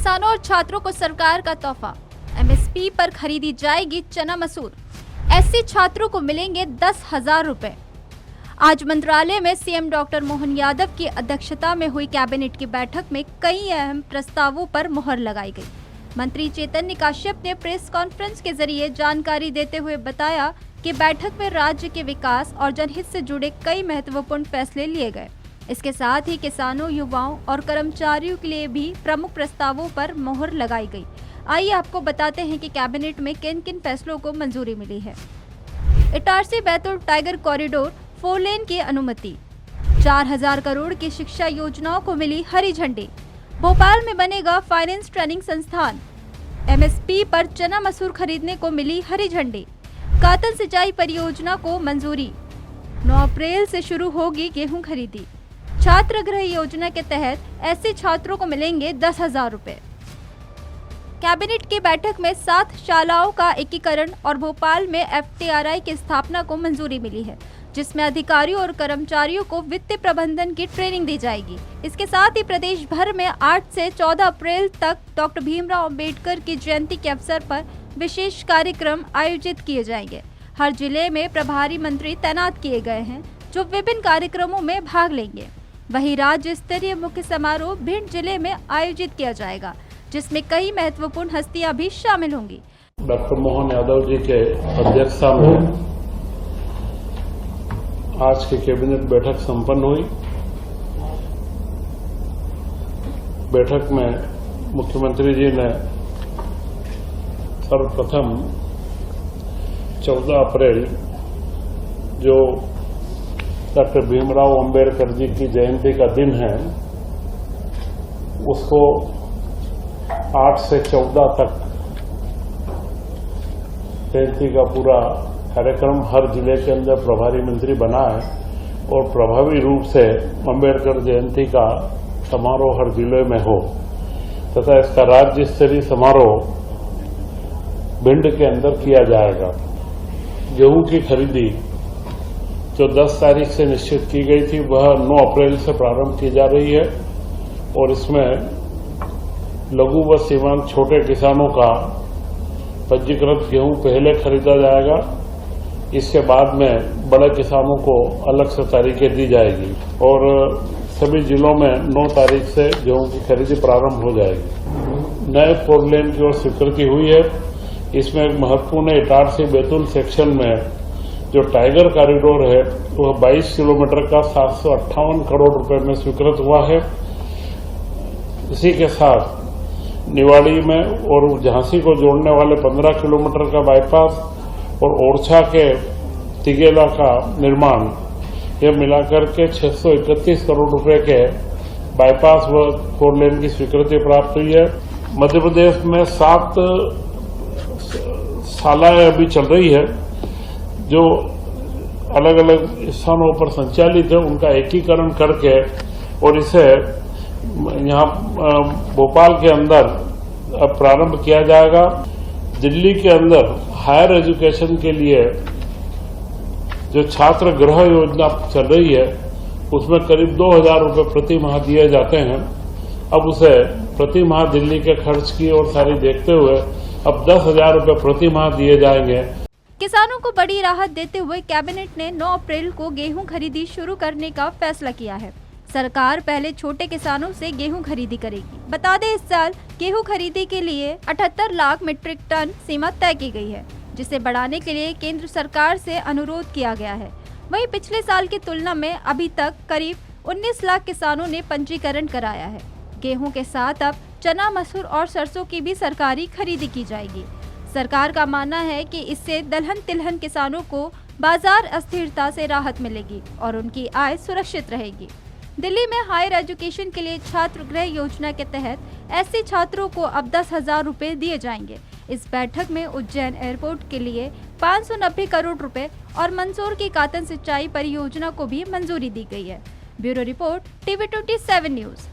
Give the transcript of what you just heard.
किसानों और छात्रों को सरकार का तोहफा, एमएसपी पर खरीदी जाएगी चना मसूर। एससी छात्रों को मिलेंगे 10,000 रुपए। आज मंत्रालय में सीएम डॉक्टर मोहन यादव की अध्यक्षता में हुई कैबिनेट की बैठक में कई अहम प्रस्तावों पर मुहर लगाई गई। मंत्री चैतन्य काश्यप ने प्रेस कॉन्फ्रेंस के जरिए जानकारी देते हुए बताया कि बैठक में राज्य के विकास और जनहित से जुड़े कई महत्वपूर्ण फैसले लिए गए। इसके साथ ही किसानों, युवाओं और कर्मचारियों के लिए भी प्रमुख प्रस्तावों पर मुहर लगाई गई। आइए आपको बताते हैं कि कैबिनेट में किन किन फैसलों को मंजूरी मिली है। इटारसी बैतूल टाइगर कॉरिडोर 4 लेन की अनुमति। 4,000 करोड़ की शिक्षा योजनाओं को मिली हरी झंडी। भोपाल में बनेगा फाइनेंस ट्रेनिंग संस्थान। एमएसपी पर चना मसूर खरीदने को मिली हरी झंडी। कातल सिंचाई परियोजना को मंजूरी। 9 अप्रैल से शुरू होगी गेहूं खरीदी। छात्र गृह योजना के तहत ऐसे छात्रों को मिलेंगे 10,000 रुपए। कैबिनेट की बैठक में 7 शालाओं का एकीकरण और भोपाल में एफटीआरआई की स्थापना को मंजूरी मिली है, जिसमें अधिकारियों और कर्मचारियों को वित्तीय प्रबंधन की ट्रेनिंग दी जाएगी। इसके साथ ही प्रदेश भर में 8 से 14 अप्रैल तक डॉक्टर भीमराव अंबेडकर की जयंती के अवसर पर विशेष कार्यक्रम आयोजित किए जाएंगे। हर जिले में प्रभारी मंत्री तैनात किए गए हैं, जो विभिन्न कार्यक्रमों में भाग लेंगे। वहीं राज्य स्तरीय मुख्य समारोह भिंड जिले में आयोजित किया जाएगा, जिसमें कई महत्वपूर्ण हस्तियां भी शामिल होंगी। डॉक्टर मोहन यादव जी के अध्यक्षता में आज की कैबिनेट बैठक संपन्न हुई। बैठक में मुख्यमंत्री जी ने सर्वप्रथम 14 अप्रैल जो डॉक्टर भीमराव अंबेडकर जी की जयंती का दिन है, उसको 8 से 14 तक जयंती का पूरा कार्यक्रम हर जिले के अंदर प्रभारी मंत्री बनाए और प्रभावी रूप से अंबेडकर जयंती का समारोह हर जिले में हो तथा इसका राज्य स्तरीय समारोह भिंड के अंदर किया जाएगा। गेहूं की खरीदी जो 10 तारीख से निश्चित की गई थी, वह 9 अप्रैल से प्रारंभ की जा रही है और इसमें लघु व सीमांत छोटे किसानों का पंजीकृत गेहूं पहले खरीदा जाएगा। इसके बाद में बड़े किसानों को अलग से तारीखें दी जाएगी और सभी जिलों में 9 तारीख से गेहूं की खरीदी प्रारंभ हो जाएगी। नए 4 लेन की ओर स्वीकृति हुई है। इसमें एक महत्वपूर्ण इटारसी बैतूल सेक्शन में जो टाइगर कॉरिडोर है, वह 22 किलोमीटर का 758 करोड़ रुपए में स्वीकृत हुआ है। इसी के साथ निवाड़ी में और झांसी को जोड़ने वाले 15 किलोमीटर का बाईपास और ओरछा के तिगेला का निर्माण, यह मिलाकर के 631 करोड़ रुपए के बाईपास व 4 लेन की स्वीकृति प्राप्त हुई है। मध्य प्रदेश में 7 शालाएं अभी चल रही है जो अलग अलग स्थानों पर संचालित है, उनका एकीकरण करके और इसे यहाँ भोपाल के अंदर अब प्रारंभ किया जाएगा। दिल्ली के अंदर हायर एजुकेशन के लिए जो छात्र गृह योजना चल रही है, उसमें करीब 2,000 रुपये प्रति माह दिए जाते हैं। अब उसे प्रति माह दिल्ली के खर्च की और सारी देखते हुए अब 10,000 रुपये प्रति माह दिए जाएंगे। किसानों को बड़ी राहत देते हुए कैबिनेट ने 9 अप्रैल को गेहूं खरीदी शुरू करने का फैसला किया है। सरकार पहले छोटे किसानों से गेहूं खरीदी करेगी। बता दें, इस साल गेहूं खरीदी के लिए 78 लाख मीट्रिक टन सीमा तय की गई है, जिसे बढ़ाने के लिए केंद्र सरकार से अनुरोध किया गया है। वहीं पिछले साल की तुलना में अभी तक करीब 19 लाख किसानों ने पंजीकरण कराया है। गेहूं के साथ अब चना, मसूर और सरसों की भी सरकारी खरीदी की जाएगी। सरकार का मानना है कि इससे दलहन तिलहन किसानों को बाजार अस्थिरता से राहत मिलेगी और उनकी आय सुरक्षित रहेगी। दिल्ली में हायर एजुकेशन के लिए छात्र गृह योजना के तहत ऐसे छात्रों को अब 10,000 रुपए दिए जाएंगे। इस बैठक में उज्जैन एयरपोर्ट के लिए 590 करोड़ रुपए और मंदसौर की कातल सिंचाई परियोजना को भी मंजूरी दी गई है। Bureau report, TV 27 news.